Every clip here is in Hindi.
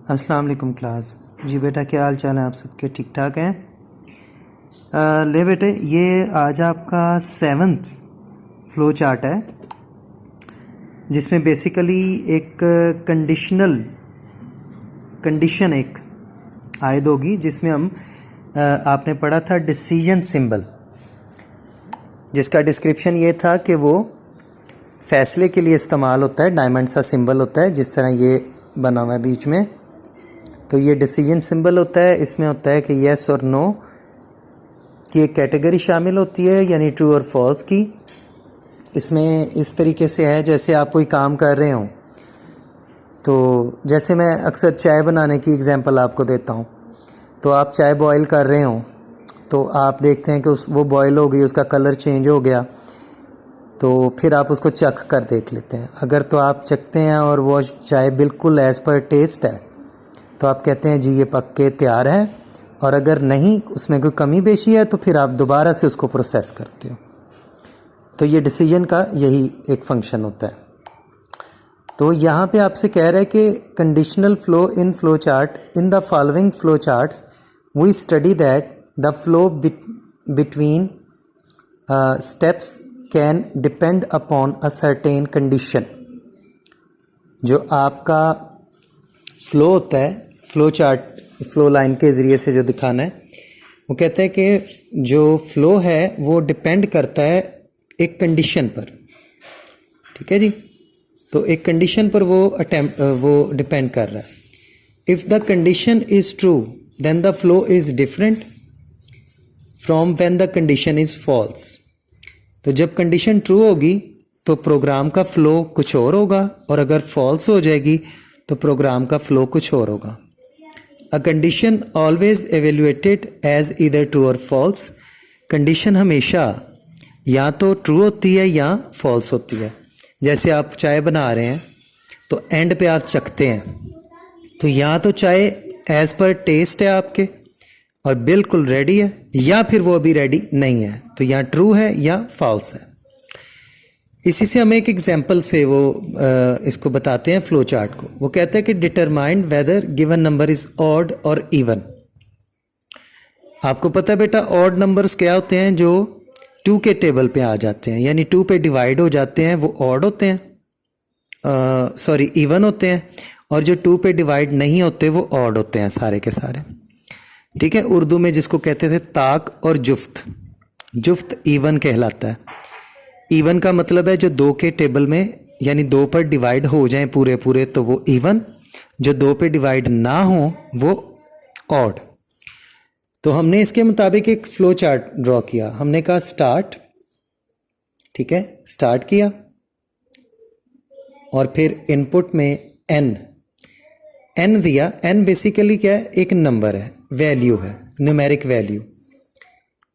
अस्सलाम वालेकुम क्लास। जी बेटा, क्या हाल चाल है आप सबके? ठीक ठाक हैं? ले बेटे, ये आज आपका 7th फ्लो चार्ट है जिसमें बेसिकली एक कंडीशन एक आयद होगी जिसमें हम आपने पढ़ा था डिसीजन सिंबल, जिसका डिस्क्रिप्शन ये था कि वो फैसले के लिए इस्तेमाल होता है। डायमंड सा सिंबल होता है जिस तरह ये बना हुआ है बीच में, तो ये डिसीजन सिंबल होता है। इसमें होता है कि येस और नो की एक कैटेगरी शामिल होती है, यानी ट्रू और फॉल्स की। इसमें इस तरीके से है जैसे आप कोई काम कर रहे हो, तो जैसे मैं अक्सर चाय बनाने की एग्जांपल आपको देता हूँ। तो आप चाय बॉईल कर रहे हो, तो आप देखते हैं कि वो बॉईल हो गई, उसका कलर चेंज हो गया, तो फिर आप उसको चख कर देख लेते हैं। अगर तो आप चखते हैं और वो चाय बिल्कुल एज़ पर टेस्ट है तो आप कहते हैं जी ये पक के तैयार है, और अगर नहीं, उसमें कोई कमी पेशी है, तो फिर आप दोबारा से उसको प्रोसेस करते हो। तो ये डिसीजन का यही एक फंक्शन होता है। तो यहाँ पे आपसे कह रहा है कि conditional flow in flow chart, in the following flow charts we study that the flow between steps can depend upon a certain condition. जो आपका फ्लो होता है, फ्लो चार्ट फ्लो लाइन के ज़रिए से जो दिखाना है, वो कहते हैं कि जो फ्लो है वो डिपेंड करता है एक कंडीशन पर। ठीक है जी, तो एक कंडीशन पर वो डिपेंड कर रहा है। If the condition is true then the flow is different from when the condition is false. तो जब कंडीशन ट्रू होगी तो प्रोग्राम का फ्लो कुछ और होगा, और अगर फॉल्स हो जाएगी तो प्रोग्राम का फ्लो कुछ और होगा। A condition always evaluated as either true और फॉल्स। कंडीशन हमेशा या तो ट्रू होती है या फॉल्स होती है। जैसे आप चाय बना रहे हैं तो एंड पे आप चखते हैं, तो या तो चाय एज पर टेस्ट है आपके और बिल्कुल रेडी है, या फिर वो अभी रेडी नहीं है, तो या ट्रू है या फॉल्स है। इसी से हम एक एग्जांपल से इसको बताते हैं फ्लो चार्ट को। वो कहता है कि determine whether given number is odd और इवन। आपको पता है बेटा, ऑड नंबर्स क्या होते हैं? जो 2 के टेबल पे आ जाते हैं, यानी 2 पे डिवाइड हो जाते हैं, वो ऑड होते हैं, इवन होते हैं। और जो 2 पे डिवाइड नहीं होते वो ऑड होते हैं सारे के सारे। ठीक है, उर्दू में जिसको कहते थे ताक और जुफ्त, जुफ्त इवन कहलाता है। इवन का मतलब है जो 2 के टेबल में, यानी 2 पर डिवाइड हो जाएं पूरे पूरे, तो वो इवन। जो 2 पे डिवाइड ना हो वो ऑड। तो हमने इसके मुताबिक एक फ्लो चार्ट ड्रॉ किया। हमने कहा स्टार्ट, ठीक है, स्टार्ट किया, और फिर इनपुट में एन दिया। एन बेसिकली क्या है? एक नंबर है, वैल्यू है, न्यूमेरिक वैल्यू।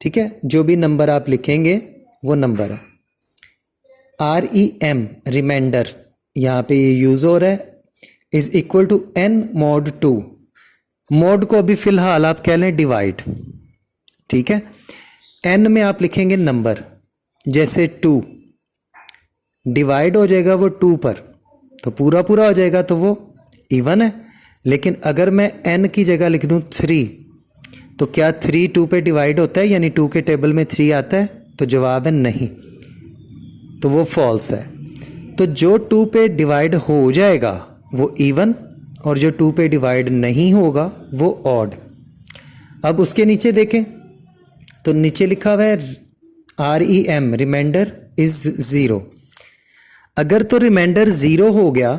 ठीक है, जो भी नंबर आप लिखेंगे वो नंबर है। REM रिमाइंडर यहाँ पे ये यूज हो रहा है, is equal to n mod 2। Mod को अभी फिलहाल आप कह लें डिवाइड। ठीक है, n में आप लिखेंगे नंबर, जैसे 2 डिवाइड हो जाएगा वो 2 पर, तो पूरा पूरा हो जाएगा, तो वो इवन है। लेकिन अगर मैं n की जगह लिख दूं 3, तो क्या 3 2 पे डिवाइड होता है, यानी 2 के टेबल में 3 आता है? तो जवाब है नहीं, तो वो फॉल्स है। तो जो 2 पे डिवाइड हो जाएगा वो इवन, और जो 2 पे डिवाइड नहीं होगा वो ऑड। अब उसके नीचे देखें तो नीचे लिखा हुआ है REM रिमाइंडर इज 0। अगर तो रिमाइंडर 0 हो गया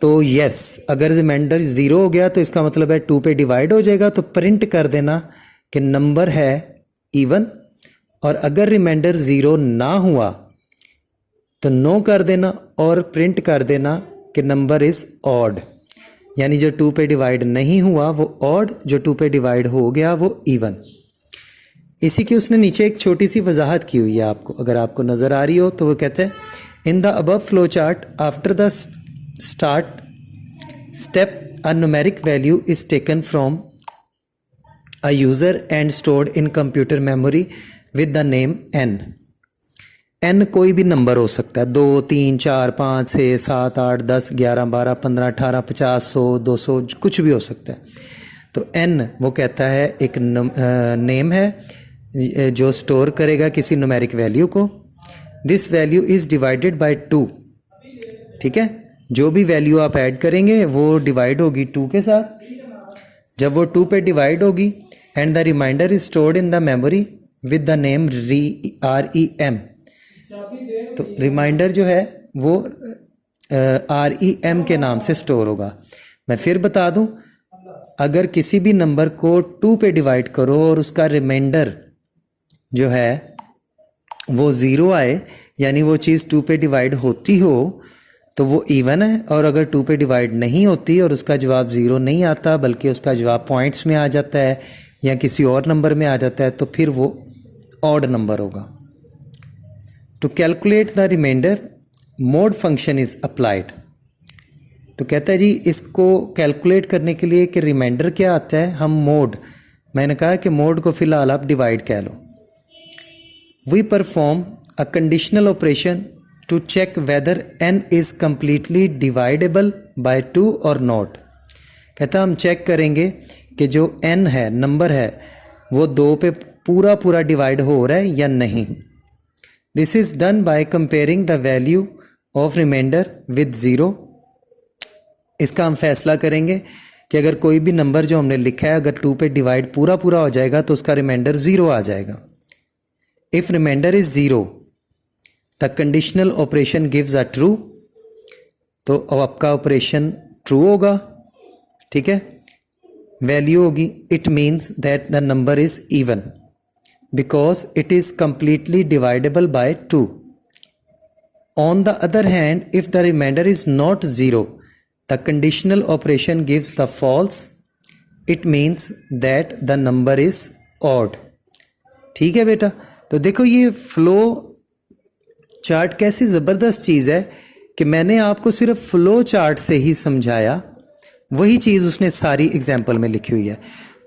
तो यस, अगर रिमाइंडर 0 हो गया तो इसका मतलब है 2 पे डिवाइड हो जाएगा, तो प्रिंट कर देना कि नंबर है इवन। और अगर रिमाइंडर 0 ना हुआ तो नो कर देना और प्रिंट कर देना कि नंबर इज ऑड, यानी जो 2 पे डिवाइड नहीं हुआ वो ऑड, जो 2 पे डिवाइड हो गया वो इवन। इसी की उसने नीचे एक छोटी सी वजाहत की हुई है आपको, अगर आपको नज़र आ रही हो तो वो कहते हैं in the above flow chart after the start step a numeric value is taken from a user and stored in computer memory with the name n। n कोई भी नंबर हो सकता है, 2 3 4 5 6 7 8 10 11 12 15 18 50 100 200 कुछ भी हो सकता है। तो n वो कहता है एक नेम है जो स्टोर करेगा किसी न्यूमेरिक वैल्यू को। This value is divided by 2, ठीक है। जो भी वैल्यू आप ऐड करेंगे वो डिवाइड होगी 2 के साथ। जब वो 2 पे डिवाइड होगी and the remainder is stored in the memory with the name REM। तो रिमाइंडर जो है वो REM के नाम से स्टोर होगा। मैं फिर बता दूं, अगर किसी भी नंबर को 2 पे डिवाइड करो और उसका रिमाइंडर जो है वो 0 आए, यानी वो चीज़ 2 पे डिवाइड होती हो तो वो इवन है, और अगर 2 पे डिवाइड नहीं होती और उसका जवाब 0 नहीं आता बल्कि उसका जवाब पॉइंट्स में आ जाता है या किसी और नंबर में आ जाता है तो फिर वो ऑड नंबर होगा। To calculate the remainder mod function is applied. तो कहता है जी इसको कैलकुलेट करने के लिए कि रिमाइंडर क्या आता है, हम मोड, मैंने कहा कि मोड को फिलहाल आप डिवाइड कह लो। We perform a conditional operation to check whether n is completely dividable by 2 और नॉट। कहता हम चेक करेंगे कि जो n है, नंबर है, वो 2 पे पूरा पूरा डिवाइड हो रहा है या नहीं। This is done by comparing the value of remainder with 0। इसका हम फैसला करेंगे कि अगर कोई भी नंबर जो हमने लिखा है अगर 2 पे डिवाइड पूरा पूरा हो जाएगा तो उसका रिमाइंडर 0 आ जाएगा। If remainder is 0 the conditional operation gives a true, तो आपका ऑपरेशन ट्रू होगा, ठीक है। वैल्यू होगी it means that the number is even because it is completely dividable by 2। On the other hand if the remainder is not 0 the conditional operation gives the false, it means that the number is odd. ठीक है बेटा, तो देखो ये फ्लो चार्ट कैसी ज़बरदस्त चीज़ है कि मैंने आपको सिर्फ फ्लो चार्ट से ही समझाया, वही चीज़ उसने सारी एग्जाम्पल में लिखी हुई है।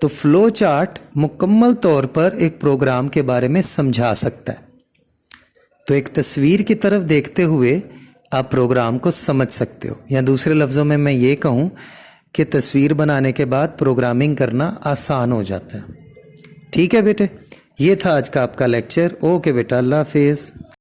तो फ्लो चार्ट मुकम्मल तौर पर एक प्रोग्राम के बारे में समझा सकता है। तो एक तस्वीर की तरफ देखते हुए आप प्रोग्राम को समझ सकते हो, या दूसरे लफ्ज़ों में मैं ये कहूँ कि तस्वीर बनाने के बाद प्रोग्रामिंग करना आसान हो जाता है। ठीक है बेटे, ये था आज का आपका लेक्चर। ओके बेटा, अल्लाह हाफिज़।